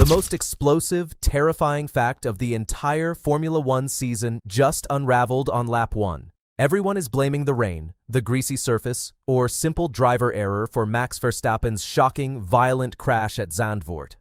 The most explosive, terrifying fact of the entire Formula One season just unraveled on lap 1. Everyone is blaming the rain, the greasy surface, or simple driver error for Max Verstappen's shocking, violent crash at Zandvoort.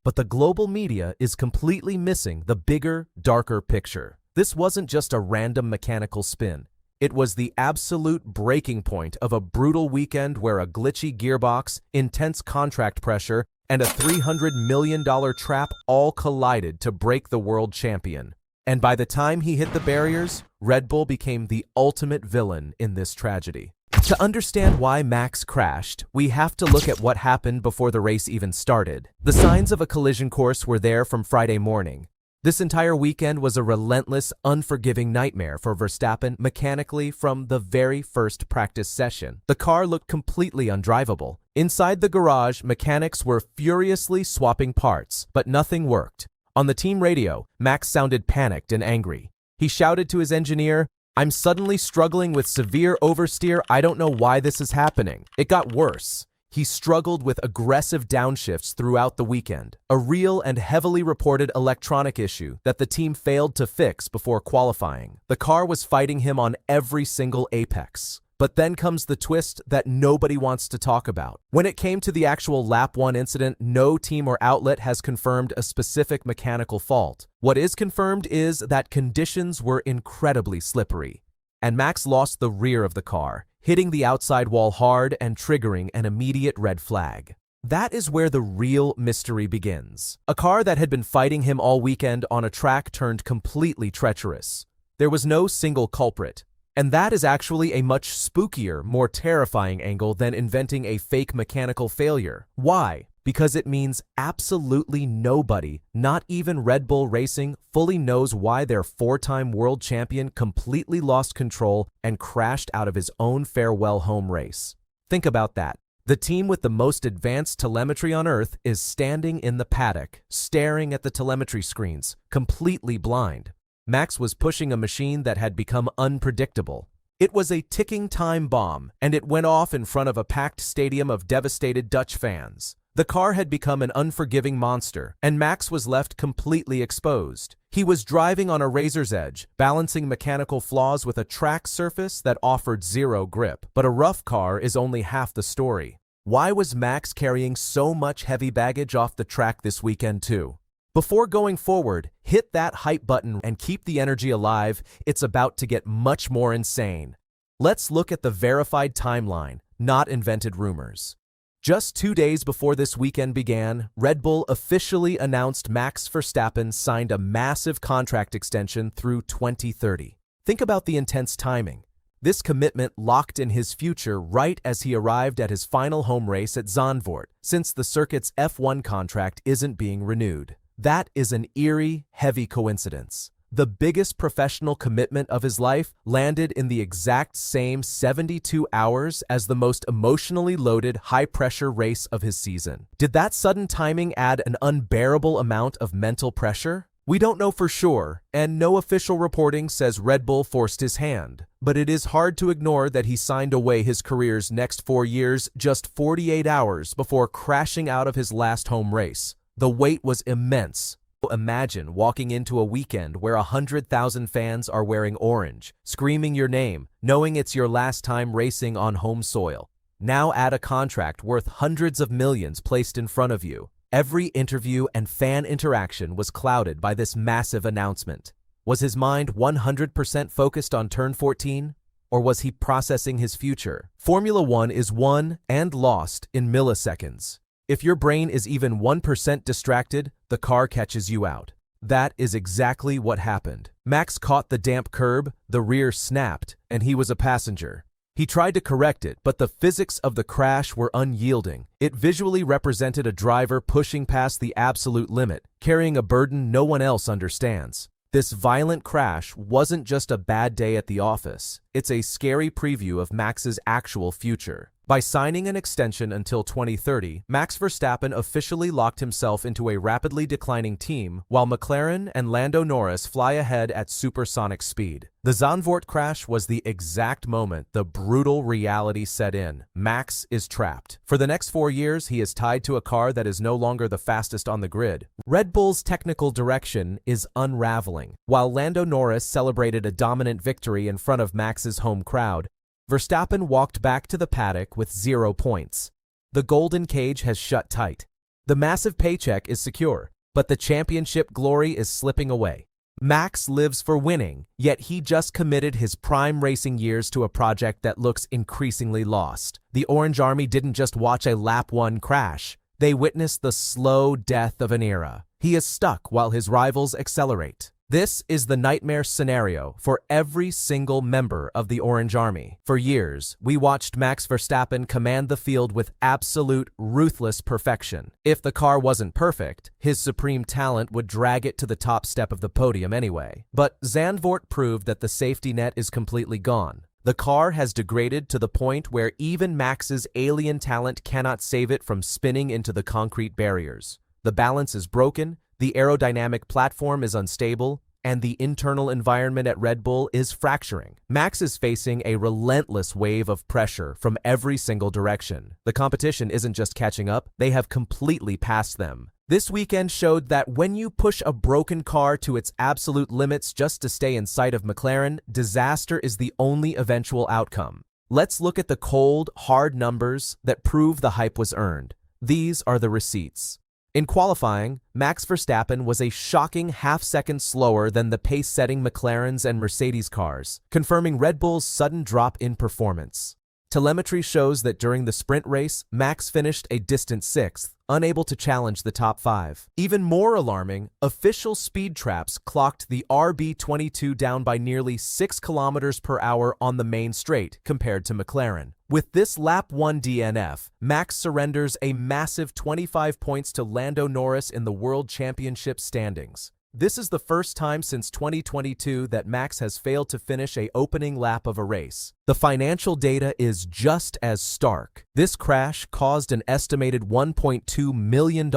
But the global media is completely missing the bigger, darker picture. This wasn't just a random mechanical spin. It was the absolute breaking point of a brutal weekend where a glitchy gearbox, intense contract pressure, and a $300 million trap all collided to break the world champion. And by the time he hit the barriers, Red Bull became the ultimate villain in this tragedy. To understand why Max crashed, we have to look at what happened before the race even started. The signs of a collision course were there from Friday morning. This entire weekend was a relentless, unforgiving nightmare for Verstappen mechanically from the very first practice session. The car looked completely undrivable. Inside the garage, mechanics were furiously swapping parts, but nothing worked. On the team radio, Max sounded panicked and angry. He shouted to his engineer, "I'm suddenly struggling with severe oversteer. I don't know why this is happening." It got worse. He struggled with aggressive downshifts throughout the weekend, a real and heavily reported electronic issue that the team failed to fix before qualifying. The car was fighting him on every single apex. But then comes the twist that nobody wants to talk about. When it came to the actual lap 1 incident, no team or outlet has confirmed a specific mechanical fault. What is confirmed is that conditions were incredibly slippery, and Max lost the rear of the car, hitting the outside wall hard and triggering an immediate red flag. That is where the real mystery begins. A car that had been fighting him all weekend on a track turned completely treacherous. There was no single culprit. And that is actually a much spookier, more terrifying angle than inventing a fake mechanical failure. Why? Because it means absolutely nobody, not even Red Bull Racing, fully knows why their 4-time world champion completely lost control and crashed out of his own farewell home race. Think about that. The team with the most advanced telemetry on Earth is standing in the paddock, staring at the telemetry screens, completely blind. Max was pushing a machine that had become unpredictable. It was a ticking time bomb, and it went off in front of a packed stadium of devastated Dutch fans. The car had become an unforgiving monster, and Max was left completely exposed. He was driving on a razor's edge, balancing mechanical flaws with a track surface that offered zero grip. But a rough car is only half the story. Why was Max carrying so much heavy baggage off the track this weekend too? Before going forward, hit that hype button and keep the energy alive. It's about to get much more insane. Let's look at the verified timeline, not invented rumors. Just 2 days before this weekend began, Red Bull officially announced Max Verstappen signed a massive contract extension through 2030. Think about the intense timing. This commitment locked in his future right as he arrived at his final home race at Zandvoort, since the circuit's F1 contract isn't being renewed. That is an eerie, heavy coincidence. The biggest professional commitment of his life landed in the exact same 72 hours as the most emotionally loaded, high-pressure race of his season. Did that sudden timing add an unbearable amount of mental pressure? We don't know for sure, and no official reporting says Red Bull forced his hand. But it is hard to ignore that he signed away his career's next 4 years just 48 hours before crashing out of his last home race. The weight was immense. Imagine walking into a weekend where 100,000 fans are wearing orange, screaming your name, knowing it's your last time racing on home soil. Now add a contract worth hundreds of millions placed in front of you. Every interview and fan interaction was clouded by this massive announcement. Was his mind 100% focused on turn 14? Or was he processing his future? Formula One is won and lost in milliseconds. If your brain is even 1% distracted, the car catches you out. That is exactly what happened. Max caught the damp curb, the rear snapped, and he was a passenger. He tried to correct it, but the physics of the crash were unyielding. It visually represented a driver pushing past the absolute limit, carrying a burden no one else understands. This violent crash wasn't just a bad day at the office. It's a scary preview of Max's actual future. By signing an extension until 2030, Max Verstappen officially locked himself into a rapidly declining team, while McLaren and Lando Norris fly ahead at supersonic speed. The Zandvoort crash was the exact moment the brutal reality set in. Max is trapped. For the next 4 years, he is tied to a car that is no longer the fastest on the grid. Red Bull's technical direction is unraveling. While Lando Norris celebrated a dominant victory in front of Max's home crowd, Verstappen walked back to the paddock with 0 points. The golden cage has shut tight. The massive paycheck is secure, but the championship glory is slipping away. Max lives for winning, yet he just committed his prime racing years to a project that looks increasingly lost. The Orange Army didn't just watch a lap 1 crash. They witnessed the slow death of an era. He is stuck while his rivals accelerate. This is the nightmare scenario for every single member of the Orange Army. For years, we watched Max Verstappen command the field with absolute, ruthless perfection. If the car wasn't perfect, his supreme talent would drag it to the top step of the podium anyway. But Zandvoort proved that the safety net is completely gone. The car has degraded to the point where even Max's alien talent cannot save it from spinning into the concrete barriers. The balance is broken, the aerodynamic platform is unstable, and the internal environment at Red Bull is fracturing. Max is facing a relentless wave of pressure from every single direction. The competition isn't just catching up, they have completely passed them. This weekend showed that when you push a broken car to its absolute limits just to stay in sight of McLaren, disaster is the only eventual outcome. Let's look at the cold, hard numbers that prove the hype was earned. These are the receipts. In qualifying, Max Verstappen was a shocking half-second slower than the pace-setting McLaren's and Mercedes cars, confirming Red Bull's sudden drop in performance. Telemetry shows that during the sprint race, Max finished a distant 6th, unable to challenge the top 5. Even more alarming, official speed traps clocked the RB22 down by nearly 6 km per hour on the main straight compared to McLaren. With this lap 1 DNF, Max surrenders a massive 25 points to Lando Norris in the World Championship standings. This is the first time since 2022 that Max has failed to finish an opening lap of a race. The financial data is just as stark. This crash caused an estimated $1.2 million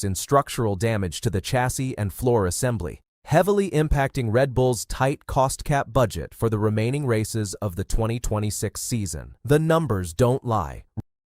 in structural damage to the chassis and floor assembly, heavily impacting Red Bull's tight cost cap budget for the remaining races of the 2026 season. The numbers don't lie.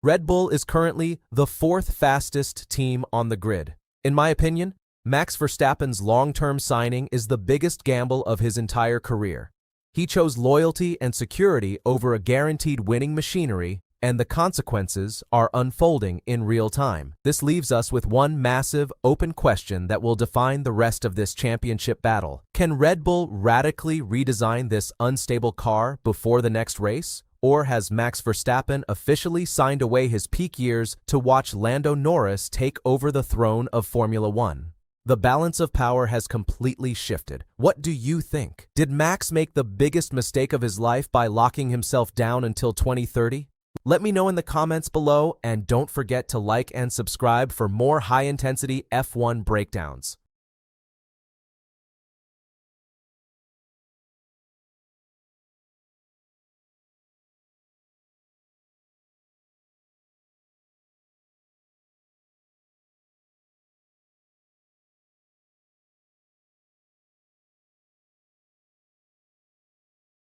Red Bull is currently the 4th fastest team on the grid. In my opinion, Max Verstappen's long-term signing is the biggest gamble of his entire career. He chose loyalty and security over a guaranteed winning machinery, and the consequences are unfolding in real time. This leaves us with one massive, open question that will define the rest of this championship battle. Can Red Bull radically redesign this unstable car before the next race? Or has Max Verstappen officially signed away his peak years to watch Lando Norris take over the throne of Formula One? The balance of power has completely shifted. What do you think? Did Max make the biggest mistake of his life by locking himself down until 2030? Let me know in the comments below, and don't forget to like and subscribe for more high-intensity F1 breakdowns.